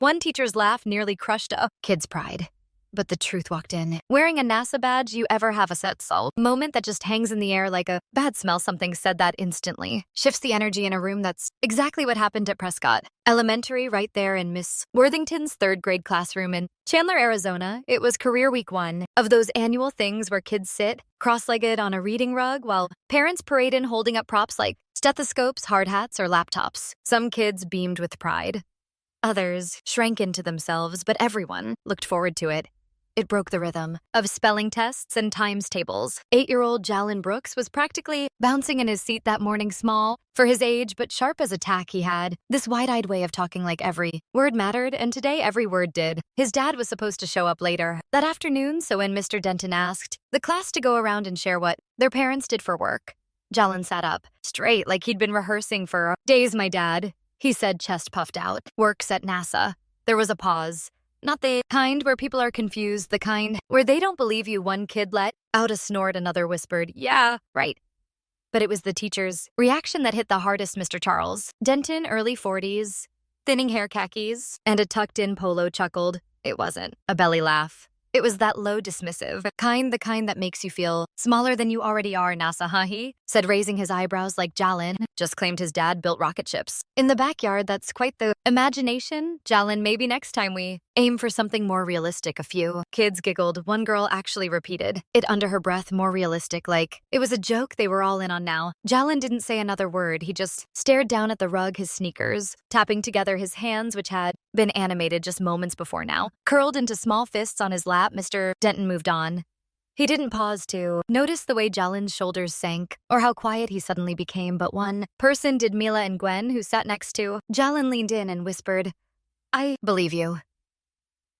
One teacher's laugh nearly crushed a kid's pride. But the truth walked in. Wearing a NASA badge, you ever have a set soul moment that just hangs in the air like a bad smell. Something said that instantly. Shifts the energy in a room. That's exactly what happened at Prescott Elementary, right there in Miss Worthington's third grade classroom in Chandler, Arizona. It was career week 1 of those annual things where kids sit cross-legged on a reading rug while parents parade in holding up props like stethoscopes, hard hats, or laptops. Some kids beamed with pride. Others shrank into themselves, but everyone looked forward to it. It broke the rhythm of spelling tests and times tables. 8-year-old Jalen Brooks was practically bouncing in his seat that morning, small for his age, but sharp as a tack. He had this wide-eyed way of talking like every word mattered, and today every word did. His dad was supposed to show up later that afternoon, so when Mr. Denton asked the class to go around and share what their parents did for work, Jalen sat up, straight like he'd been rehearsing for days. "My dad," he said, chest puffed out, "works at NASA." There was a pause. Not the kind where people are confused, the kind where they don't believe you. One kid let out a snort, another whispered, "Yeah, right." But it was the teacher's reaction that hit the hardest. Mr. Charles Denton, early 40s, thinning hair, khakis, and a tucked-in polo, chuckled. It wasn't a belly laugh. It was that low, dismissive kind, the kind that makes you feel smaller than you already are. "NASA, huh?" he said, raising his eyebrows like Jalen just claimed his dad built rocket ships in the backyard. That's quite the imagination. "Jalen, maybe next time we aim for something more realistic." A few kids giggled. One girl actually repeated it under her breath, "More realistic," like it was a joke they were all in on now. Jalen didn't say another word. He just stared down at the rug, his sneakers tapping together, his hands, which had been animated just moments before now, curled into small fists on his lap. Mr. Denton moved on. He didn't pause to notice the way Jalen's shoulders sank or how quiet he suddenly became, but one person did. Mila and Gwen, who sat next to Jalen, leaned in and whispered, "I believe you."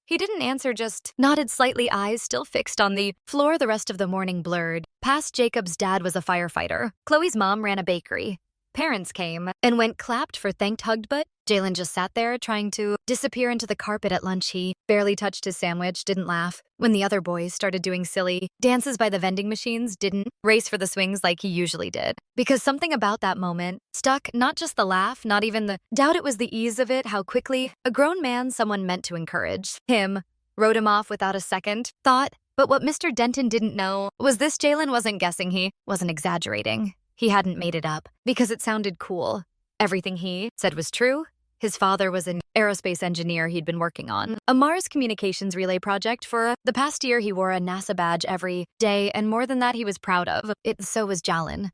He didn't answer, just nodded slightly, eyes still fixed on the floor. The rest of the morning blurred past. Jacob's dad was a firefighter. Chloe's mom ran a bakery. Parents came and went, clapped for, thanked, hugged, but Jalen just sat there trying to disappear into the carpet. At lunch, he barely touched his sandwich, didn't laugh when the other boys started doing silly dances by the vending machines, didn't race for the swings like he usually did. Because something about that moment stuck, not just the laugh, not even the doubt, it was the ease of it, how quickly a grown man someone meant to encourage him wrote him off without a second thought. But what Mr. Denton didn't know was this: Jalen wasn't guessing, he wasn't exaggerating. He hadn't made it up because it sounded cool. Everything he said was true. His father was an aerospace engineer. He'd been working on a Mars communications relay project for the past year. He wore a NASA badge every day, and more than that, he was proud of it. So was Jalen.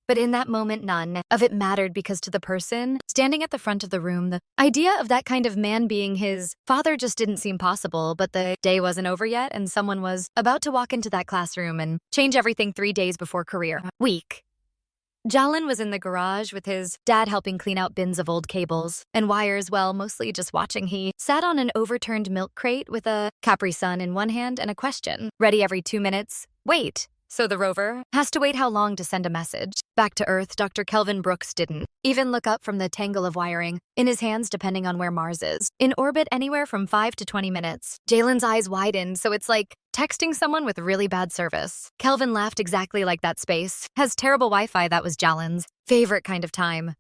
But in that moment, none of it mattered, because to the person standing at the front of the room, the idea of that kind of man being his father just didn't seem possible. But the day wasn't over yet, and someone was about to walk into that classroom and change everything. 3 days before career week, Jalen was in the garage with his dad, helping clean out bins of old cables and wires. Well, mostly just watching. He sat on an overturned milk crate with a Capri Sun in one hand and a question ready every 2 minutes. Wait, so the rover has to wait how long to send a message back to Earth? Dr. Kelvin Brooks didn't even look up from the tangle of wiring in his hands, depending on where Mars is. In orbit, anywhere from 5 to 20 minutes. Jalen's eyes widened, so it's like texting someone with really bad service. Kelvin laughed. Exactly like that. Space has terrible Wi-Fi. That was Jalen's favorite kind of time.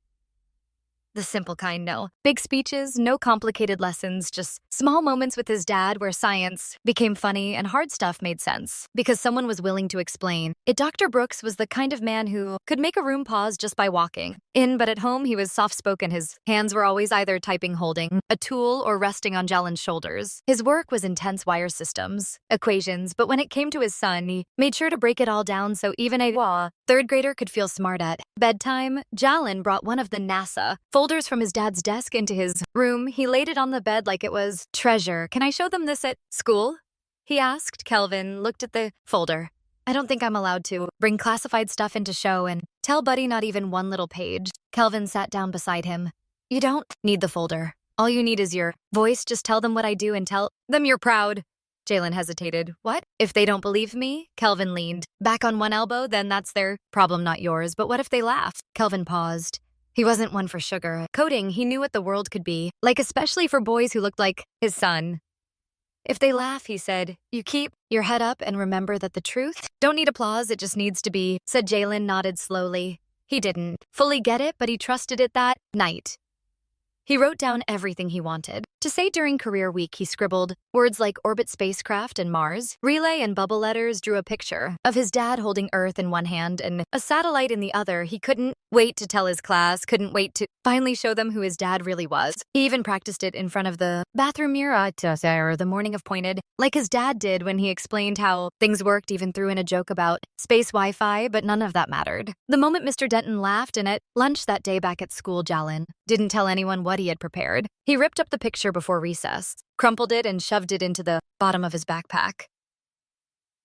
The simple kind, no big speeches, no complicated lessons, just small moments with his dad where science became funny and hard stuff made sense because someone was willing to explain it. Dr. Brooks was the kind of man who could make a room pause just by walking in, but at home he was soft-spoken. His hands were always either typing, holding a tool, or resting on Jalen's shoulders. His work was intense: wire systems, equations, but when it came to his son, he made sure to break it all down so even a third grader could feel smart. At bedtime, Jalen brought one of the NASA folders from his dad's desk into his room. He laid it on the bed like it was treasure. "Can I show them this at school?" he asked. Kelvin looked at the folder. "I don't think I'm allowed to bring classified stuff into show and tell Buddy, not even one little page." Kelvin sat down beside him. "You don't need the folder. All you need is your voice. Just tell them what I do and tell them you're proud." Jalen hesitated. "What? If they don't believe me?" Kelvin leaned back on one elbow. "Then that's their problem, not yours. But what if they laugh?" Kelvin paused. He wasn't one for sugar coating. He knew what the world could be like, especially for boys who looked like his son. "If they laugh," he said, "you keep your head up and remember that the truth don't need applause, it just needs to be said." Jalen nodded slowly. He didn't fully get it, but he trusted it. That night, He wrote down everything he wanted. To say during career week, he scribbled words like orbit spacecraft and Mars. Relay and bubble letters drew a picture of his dad holding Earth in one hand and a satellite in the other. He couldn't wait to tell his class, couldn't wait to finally show them who his dad really was. He even practiced it in front of the bathroom mirror the morning of pointed, like his dad did when he explained how things worked, even threw in a joke about space Wi-Fi, but none of that mattered. The moment Mr. Denton laughed, and at lunch that day back at school, Jalen didn't tell anyone what he had prepared. He ripped up the picture before recess, crumpled it, and shoved it into the bottom of his backpack.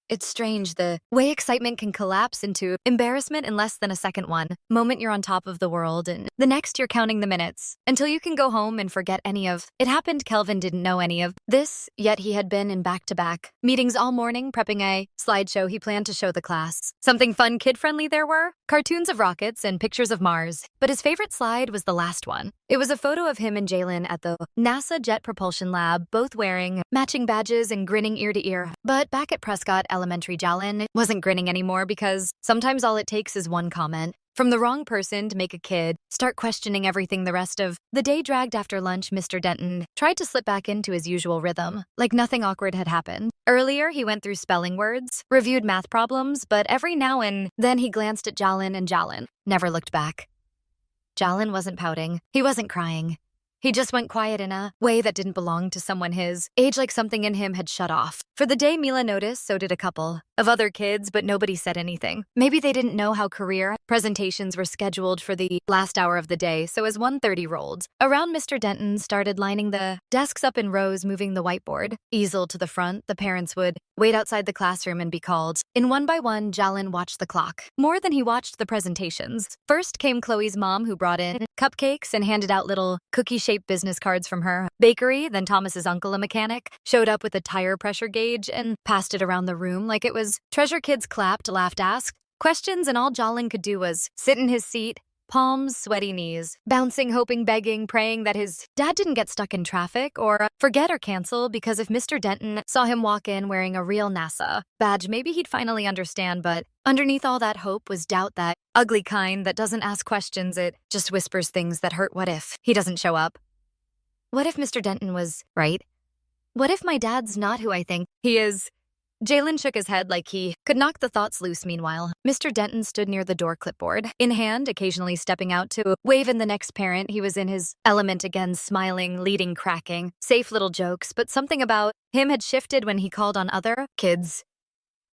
It's strange the way excitement can collapse into embarrassment in less than a second. One moment you're on top of the world, and the next you're counting the minutes until you can go home and forget any of it happened. Kelvin didn't know any of this, yet he had been in back-to-back meetings all morning prepping a slideshow he planned to show the class. Something fun, kid-friendly there were, cartoons of rockets and pictures of Mars, but his favorite slide was the last one. It was a photo of him and Jalen at the NASA Jet Propulsion Lab, both wearing matching badges and grinning ear to ear. But back at Prescott Elementary, Jalen wasn't grinning anymore because sometimes all it takes is one comment from the wrong person to make a kid start questioning everything. The rest of the day dragged. After lunch, Mr. Denton tried to slip back into his usual rhythm, like nothing awkward had happened. Earlier, he went through spelling words, reviewed math problems, but every now and then he glanced at Jalen, and Jalen never looked back. Jalen wasn't pouting. He wasn't crying. He just went quiet in a way that didn't belong to someone his age, like something in him had shut off. For the day, Mila noticed, so did a couple of other kids, but nobody said anything. Maybe they didn't know how career presentations were scheduled for the last hour of the day, so as 1:30 rolled around, Mr. Denton started lining the desks up in rows, moving the whiteboard easel to the front. The parents would wait outside the classroom and be called. In one by one, Jalen watched the clock more than he watched the presentations. First came Chloe's mom, who brought in cupcakes and handed out little cookie-shaped business cards from her bakery. Then Thomas's uncle, a mechanic, showed up with a tire pressure gauge and passed it around the room like it was treasure. Kids clapped, laughed, asked questions, and all Jalen could do was sit in his seat, palms, sweaty knees, bouncing, hoping, begging, praying that his dad didn't get stuck in traffic or forget or cancel, because if Mr. Denton saw him walk in wearing a real NASA badge, maybe he'd finally understand. But underneath all that hope was doubt, that ugly kind that doesn't ask questions, it just whispers things that hurt. What if he doesn't show up? What if Mr. Denton was right? What if my dad's not who I think he is? Jalen shook his head like he could knock the thoughts loose. Meanwhile, Mr. Denton stood near the door, clipboard in hand, occasionally stepping out to wave in the next parent. He was in his element again, smiling, leading, cracking safe little jokes, but something about him had shifted when he called on other kids.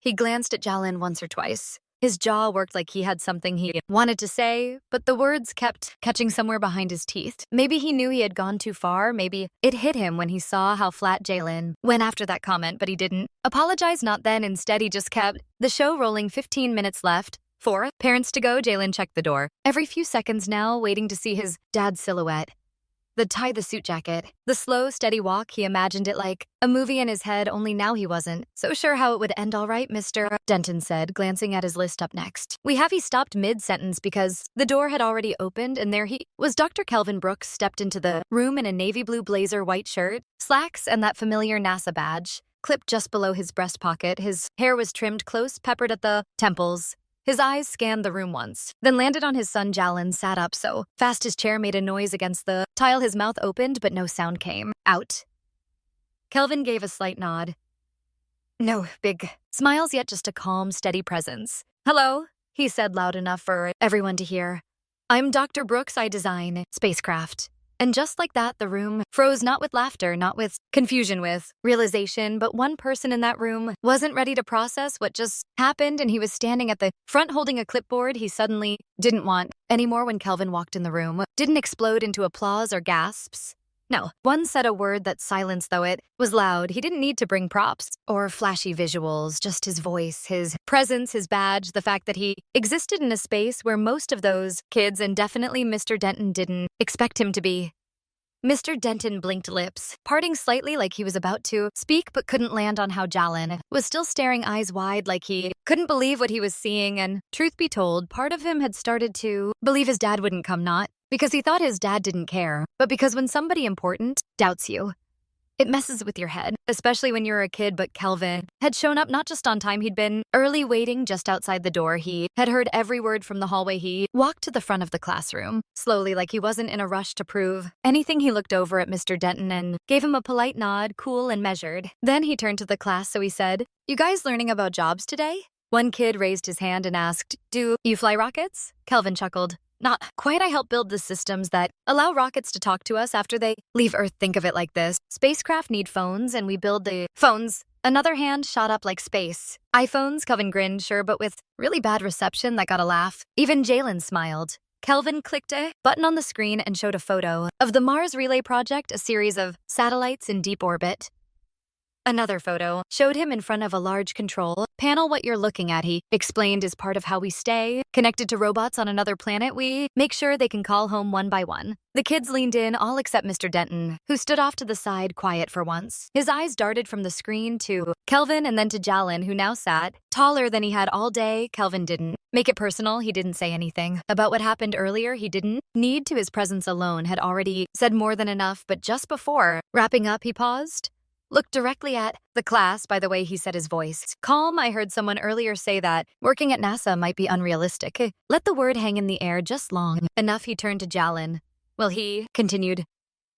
He glanced at Jalen once or twice. His jaw worked like he had something he wanted to say, but the words kept catching somewhere behind his teeth. Maybe he knew he had gone too far. Maybe it hit him when he saw how flat Jalen went after that comment, but he didn't apologize, not then. Instead, he just kept the show rolling. 15 minutes left. 4 parents to go. Jalen checked the door every few seconds now, waiting to see his dad's silhouette. The tie, the suit jacket, the slow, steady walk. He imagined it like a movie in his head, only now he wasn't so sure how it would end. All right, Mr. Denton said, glancing at his list. Up next, we have. He stopped mid-sentence because the door had already opened, and there he was. Dr. Kelvin Brooks stepped into the room in a navy blue blazer, white shirt, slacks, and that familiar NASA badge clipped just below his breast pocket. His hair was trimmed close, peppered at the temples. His eyes scanned the room once, then landed on his son. Jalen sat up so fast his chair made a noise against the tile. His mouth opened, but no sound came out. Kelvin gave a slight nod. No big smiles yet, just a calm, steady presence. Hello, he said loud enough for everyone to hear. I'm Dr. Brooks. I design spacecraft. And just like that, the room froze, not with laughter, not with confusion, with realization. But one person in that room wasn't ready to process what just happened, and he was standing at the front holding a clipboard he suddenly didn't want anymore. When Kelvin walked in the room, didn't explode into applause or gasps. No, one said a word that silenced, though it was loud. He didn't need to bring props or flashy visuals, just his voice, his presence, his badge, the fact that he existed in a space where most of those kids, and definitely Mr. Denton, didn't expect him to be. Mr. Denton blinked lips, parting slightly like he was about to speak but couldn't land on how Jalen was still staring, eyes wide, like he couldn't believe what he was seeing. And truth be told, part of him had started to believe his dad wouldn't come, not because he thought his dad didn't care, but because when somebody important doubts you, It messes with your head, especially when you're a kid, but Kelvin had shown up not just on time, he'd been early waiting just outside the door. He had heard every word from the hallway. He walked to the front of the classroom, slowly like he wasn't in a rush to prove anything. He looked over at Mr. Denton and gave him a polite nod, cool and measured. Then he turned to the class, so he said, "You guys learning about jobs today?" One kid raised his hand and asked, "Do you fly rockets?" Kelvin chuckled. "Not quite. I help build the systems that allow rockets to talk to us after they leave Earth. Think of it like this. Spacecraft need phones, and we build the phones." Another hand shot up like space. "iPhones," Kelvin grinned, sure, but with really bad reception that got a laugh. Even Jalen smiled. Kelvin clicked a button on the screen and showed a photo of the Mars Relay Project, a series of satellites in deep orbit. Another photo showed him in front of a large control panel. "What you're looking at," he explained, "is part of how we stay connected to robots on another planet. We make sure they can call home one by one." The kids leaned in, all except Mr. Denton, who stood off to the side, quiet for once. His eyes darted from the screen to Kelvin and then to Jalen, who now sat taller than he had all day. Kelvin didn't make it personal. He didn't say anything about what happened earlier. He didn't need to. His presence alone had already said more than enough. But just before wrapping up, he paused, looked directly at the class. By the way, he said, his voice calm. "I heard someone earlier say that working at NASA might be unrealistic. Let the word hang in the air just long enough." He turned to Jalen. "Well," he continued,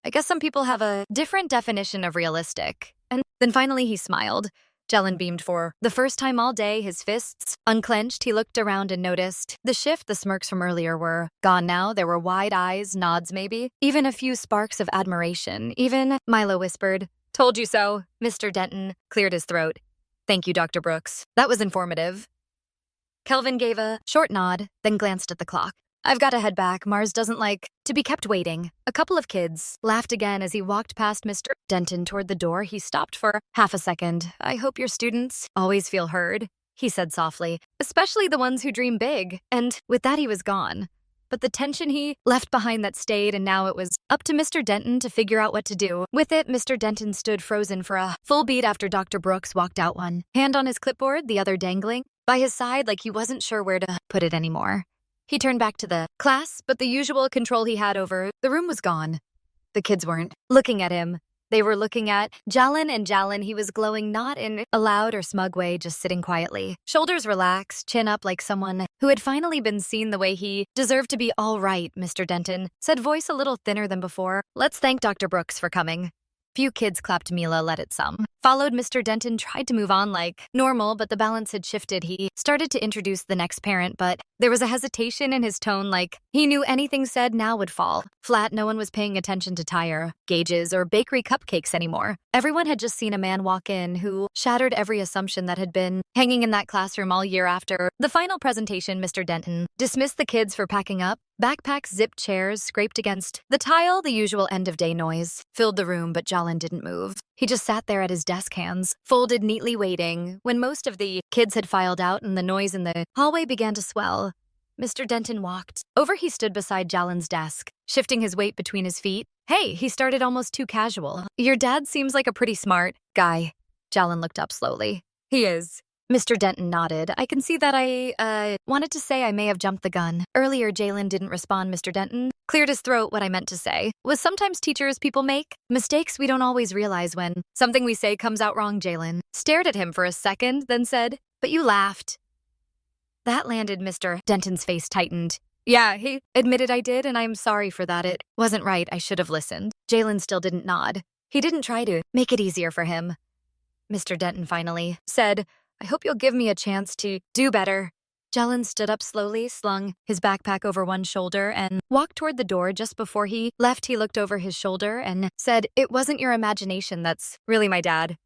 "I guess some people have a different definition of realistic." And then finally he smiled. Jalen beamed for the first time all day, his fists unclenched. He looked around and noticed the shift. The smirks from earlier were gone now. There were wide eyes, nods maybe, even a few sparks of admiration. Even Milo whispered, "Told you so." Mr. Denton cleared his throat. "Thank you, Dr. Brooks. That was informative." Kelvin gave a short nod, then glanced at the clock. "I've got to head back. Mars doesn't like to be kept waiting." A couple of kids laughed again as he walked past Mr. Denton toward the door. He stopped for half a second. "I hope your students always feel heard," he said softly, "especially the ones who dream big." And with that, he was gone. But the tension he left behind that stayed, and now it was up to Mr. Denton to figure out what to do. With it, Mr. Denton stood frozen for a full beat after Dr. Brooks walked out, one hand on his clipboard, the other dangling by his side like he wasn't sure where to put it anymore. He turned back to the class, but the usual control he had over the room was gone. The kids weren't looking at him. They were looking at Jalen, and Jalen, he was glowing not in a loud or smug way, just sitting quietly. Shoulders relaxed, chin up like someone who had finally been seen the way he deserved to be. "All right, Mr. Denton," said, voice a little thinner than before. "Let's thank Dr. Brooks for coming." Few kids clapped. Mila let it some. Followed. Mr. Denton tried to move on like normal, but the balance had shifted. He started to introduce the next parent, but there was a hesitation in his tone, like he knew anything said now would fall flat. No one was paying attention to tire gauges or bakery cupcakes anymore. Everyone had just seen a man walk in who shattered every assumption that had been hanging in that classroom all year. After the final presentation, Mr. Denton dismissed the kids for packing up. Backpacks, zipped chairs scraped against the tile. The usual end-of-day noise filled the room, but Jalen didn't move. He just sat there at his desk, hands folded neatly, waiting. When most of the kids had filed out and the noise in the hallway began to swell, Mr. Denton walked over. He stood beside Jalen's desk, shifting his weight between his feet. "Hey," he started, almost too casual. "Your dad seems like a pretty smart guy." Jalen looked up slowly. "He is." Mr. Denton nodded. "I can see that. I wanted to say I may have jumped the gun earlier." Jalen didn't respond. Mr. Denton cleared his throat. "What I meant to say was sometimes teachers, people make mistakes we don't always realize when something we say comes out wrong." Jalen stared at him for a second, then said, "But you laughed." That landed. Mr. Denton's face tightened. "Yeah," he admitted, "I did, and I'm sorry for that. It wasn't right. I should have listened." Jalen still didn't nod. He didn't try to make it easier for him. Mr. Denton finally said, "I hope you'll give me a chance to do better." Jalen stood up slowly, slung his backpack over one shoulder, and walked toward the door. Just before he left, he looked over his shoulder and said, "It wasn't your imagination. That's really my dad."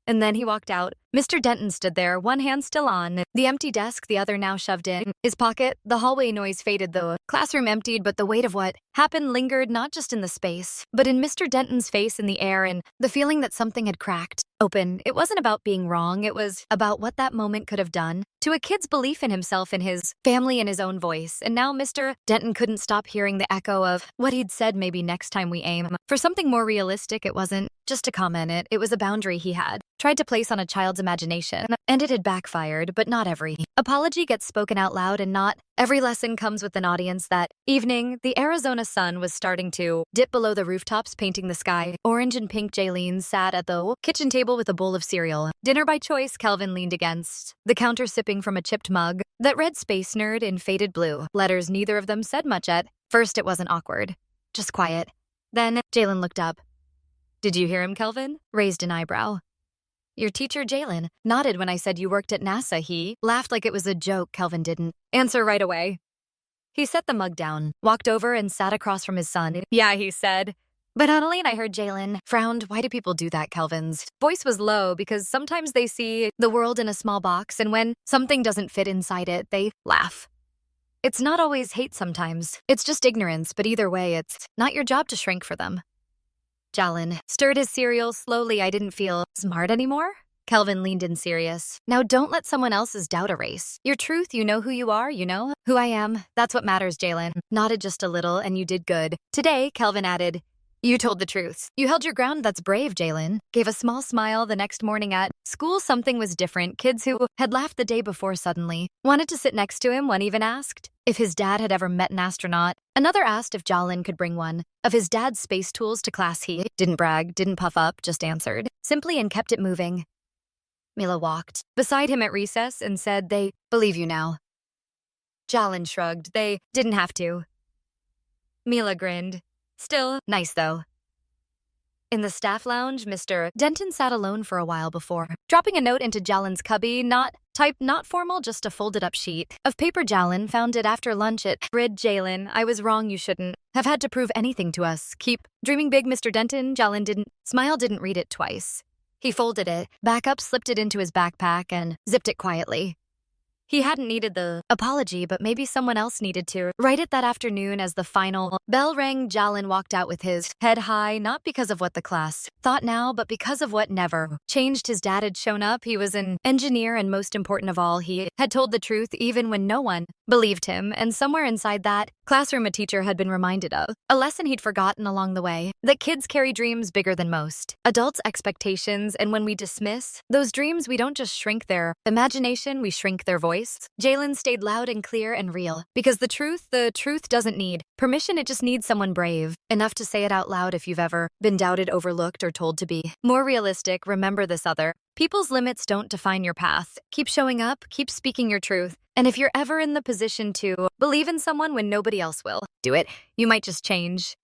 And then he walked out. Mr. Denton stood there, one hand still on the empty desk, the other now shoved in his pocket. The hallway noise faded, the classroom emptied, but the weight of what happened lingered, not just in the space, but in Mr. Denton's face, in the air, and the feeling that something had cracked open. It wasn't about being wrong. It was about what that moment could have done to a kid's belief in himself, in his family, and his own voice. And now Mr. Denton couldn't stop hearing the echo of what he'd said. Maybe next time we aim for something more realistic. It wasn't just a comment. It was a boundary he had tried to place on a child's child's imagination, and it had backfired, but not every apology gets spoken out loud, and not every lesson comes with an audience. That evening, the Arizona sun was starting to dip below the rooftops, painting the sky orange and pink. Jaylene sat at the kitchen table with a bowl of cereal. Dinner by choice. Kelvin leaned against the counter, sipping from a chipped mug that read Space Nerd in faded blue letters. Neither of them said much at first. It wasn't awkward, just quiet. Then Jalen looked up. "Did you hear him, Kelvin?" Raised an eyebrow. "Your teacher, Jalen, nodded when I said you worked at NASA." He laughed like it was a joke. Kelvin didn't answer right away. He set the mug down, walked over, and sat across from his son. "Yeah," he said. But Adeline, I heard Jalen frowned. "Why do people do that?" Kelvin's voice was low, because sometimes they see the world in a small box, and when something doesn't fit inside it, they laugh. It's not always hate sometimes. It's just ignorance, but either way, it's not your job to shrink for them. Jalen stirred his cereal slowly. "I didn't feel smart anymore." Kelvin leaned in, serious. "Now don't let someone else's doubt erase your truth. You know who you are, you know who I am. That's what matters." Jalen nodded just a little. "And you did good today," Kelvin added. "You told the truth. You held your ground." "That's brave." Jalen gave a small smile. The next morning at school, something was different. Kids who had laughed the day before suddenly wanted to sit next to him. One even asked if his dad had ever met an astronaut. Another asked if Jalen could bring one of his dad's space tools to class. He didn't brag, didn't puff up, just answered simply and kept it moving. Mila walked beside him at recess and said, "They believe you now." Jalen shrugged. "They didn't have to." Mila grinned. "Still nice, though." In the staff lounge, Mr. Denton sat alone for a while before dropping a note into Jalen's cubby. Not typed, not formal, just a folded-up sheet of paper. Jalen found it after lunch at Read. "Jalen, I was wrong. You shouldn't have had to prove anything to us. Keep dreaming big, Mr. Denton." Jalen didn't smile, didn't read it twice. He folded it back up, slipped it into his backpack, and zipped it quietly. He hadn't needed the apology, but maybe someone else needed to write it that afternoon. As the final bell rang, Jalen walked out with his head high, not because of what the class thought now, but because of what never changed. His dad had shown up. He was an engineer, and most important of all, he had told the truth even when no one believed him. And somewhere inside that classroom, a teacher had been reminded of a lesson he'd forgotten along the way, that kids carry dreams bigger than most adults' expectations, and when we dismiss those dreams, we don't just shrink their imagination, we shrink their voice. Jalen stayed loud and clear and real, because the truth doesn't need permission. It just needs someone brave enough to say it out loud. If you've ever been doubted, overlooked, or told to be more realistic, remember this: other people's limits don't define your path. Keep showing up, keep speaking your truth. And if you're ever in the position to believe in someone when nobody else will, do it. You might just change